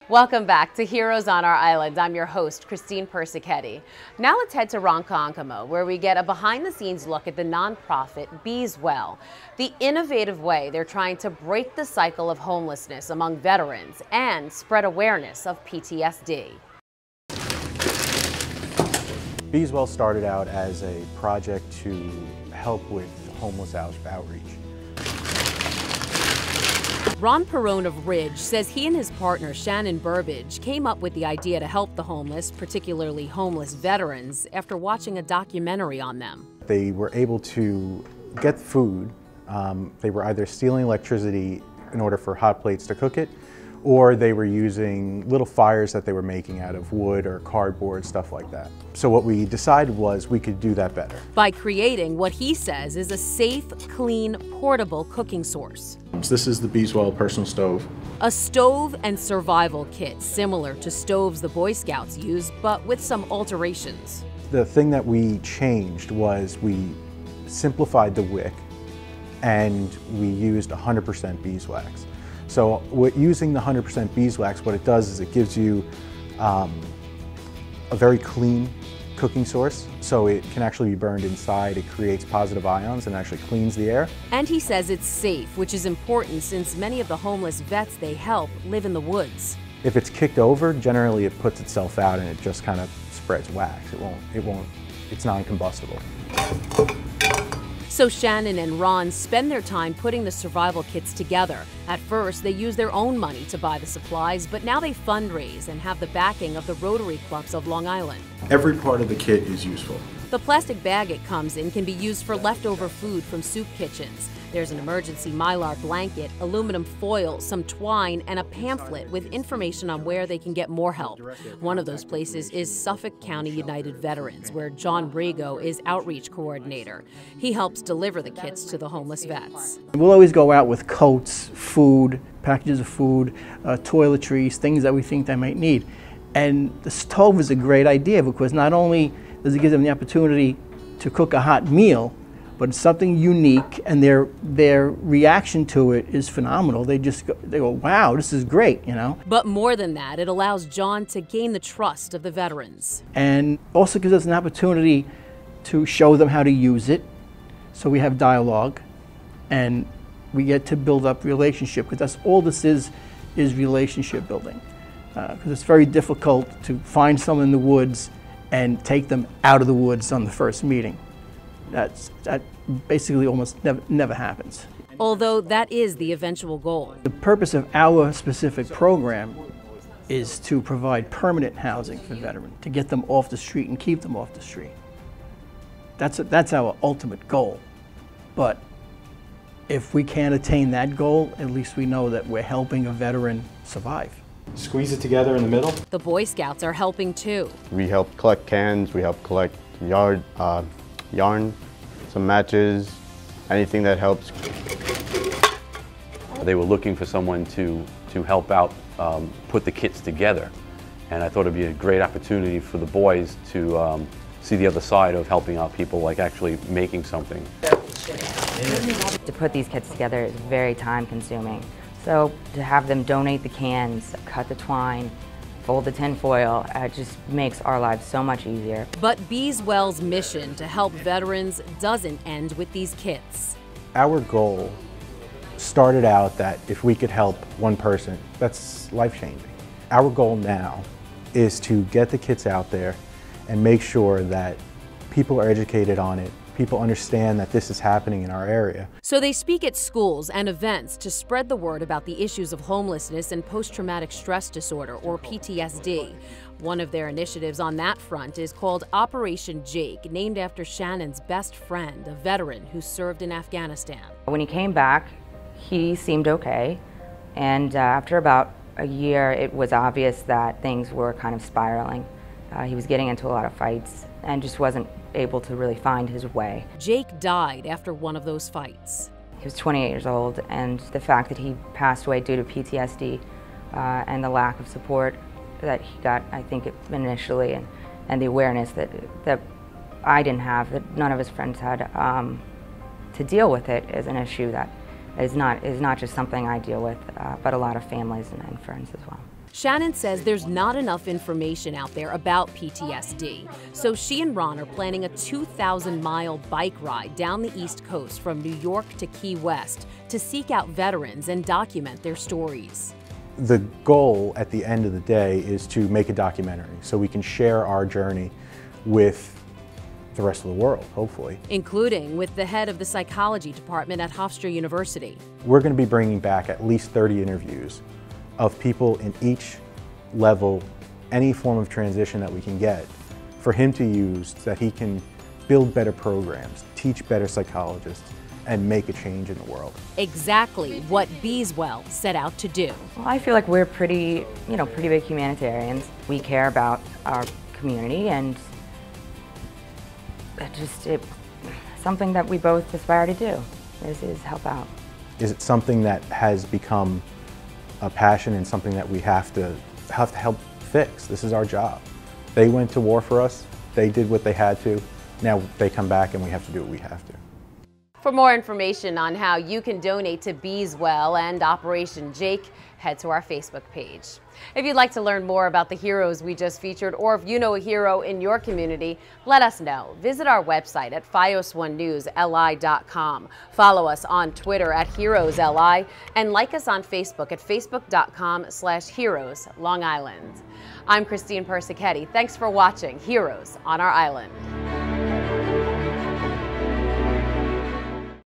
Welcome back to Heroes on Our Island. I'm your host, Christine Persichetti. Now let's head to Ronkonkoma, where we get a behind-the-scenes look at the nonprofit BeesWELL, the innovative way they're trying to break the cycle of homelessness among veterans and spread awareness of PTSD. BeesWELL started out as a project to help with homeless outreach. Ron Perone of Ridge says he and his partner Shannon Burbage came up with the idea to help the homeless, particularly homeless veterans, after watching a documentary on them. They were able to get food. They were either stealing electricity in order for hot plates to cook it, or they were using little fires that they were making out of wood or cardboard, stuff like that. So what we decided was we could do that better. By creating what he says is a safe, clean, portable cooking source. This is the BeesWELL personal stove. A stove and survival kit similar to stoves the Boy Scouts use, but with some alterations. The thing that we changed was we simplified the wick and we used 100% beeswax. So using the 100% beeswax, what it does is it gives you a very clean cooking source, so it can actually be burned inside. It creates positive ions and actually cleans the air. And he says it's safe, which is important since many of the homeless vets they help live in the woods. If it's kicked over, generally it puts itself out and it just kind of spreads wax. It's non-combustible. So Shannon and Ron spend their time putting the survival kits together. At first, they use their own money to buy the supplies, but now they fundraise and have the backing of the Rotary Clubs of Long Island. Every part of the kit is useful. The plastic bag it comes in can be used for leftover food from soup kitchens. There's an emergency Mylar blanket, aluminum foil, some twine, and a pamphlet with information on where they can get more help. One of those places is Suffolk County United Veterans, where John Rago is outreach coordinator. He helps deliver the kits to the homeless vets. We'll always go out with coats, food, packages of food, toiletries, things that we think they might need. And the stove is a great idea because not only does it give them the opportunity to cook a hot meal, but it's something unique, and their reaction to it is phenomenal. They go, wow, this is great, you know. But more than that, it allows John to gain the trust of the veterans. And also gives us an opportunity to show them how to use it. So we have dialogue, and we get to build up relationship, because that's all this is relationship building. Because it's very difficult to find someone in the woods and take them out of the woods on the first meeting. That basically almost never happens. Although that is the eventual goal. The purpose of our specific program is to provide permanent housing for veterans, to get them off the street and keep them off the street. That's our ultimate goal. But if we can't attain that goal, at least we know that we're helping a veteran survive. Squeeze it together in the middle. The Boy Scouts are helping too. We help collect cans, we help collect yarn, some matches, anything that helps. They were looking for someone to help out put the kits together, and I thought it'd be a great opportunity for the boys to see the other side of helping out people, like actually making something. To put these kits together is very time consuming. So to have them donate the cans, cut the twine, fold the tin foil, it just makes our lives so much easier. But BeesWELL's mission to help veterans doesn't end with these kits. Our goal started out that if we could help one person, that's life-changing. Our goal now is to get the kits out there and make sure that people are educated on it. People understand that this is happening in our area. So they speak at schools and events to spread the word about the issues of homelessness and post-traumatic stress disorder, or PTSD. One of their initiatives on that front is called Operation Jake, named after Shannon's best friend, a veteran who served in Afghanistan. When he came back, he seemed okay, and after about a year, it was obvious that things were kind of spiraling. He was getting into a lot of fights and just wasn't able to really find his way. Jake died after one of those fights. He was 28 years old, and the fact that he passed away due to PTSD and the lack of support that he got, I think, initially, and the awareness that I didn't have, that none of his friends had, to deal with it is an issue that is not just something I deal with, but a lot of families and friends as well. Shannon says there's not enough information out there about PTSD, so she and Ron are planning a 2,000-mile bike ride down the East Coast from New York to Key West to seek out veterans and document their stories. The goal at the end of the day is to make a documentary so we can share our journey with the rest of the world, hopefully. Including with the head of the psychology department at Hofstra University. We're going to be bringing back at least 30 interviews of people in each level, any form of transition that we can get, for him to use so that he can build better programs, teach better psychologists, and make a change in the world. Exactly what BeesWELL set out to do. Well, I feel like we're pretty big humanitarians. We care about our community, and it's something that we both aspire to do, is help out. Is it something that has become a passion and something that we have to help fix? This is our job. They went to war for us, they did what they had to, now they come back and we have to do what we have to. For more information on how you can donate to BeesWELL and Operation Jake, head to our Facebook page. If you'd like to learn more about the heroes we just featured, or if you know a hero in your community, let us know. Visit our website at fios1newsli.com. Follow us on Twitter at HeroesLI, and like us on Facebook at facebook.com/Heroes Long Island. I'm Christine Persichetti. Thanks for watching Heroes on Our Island.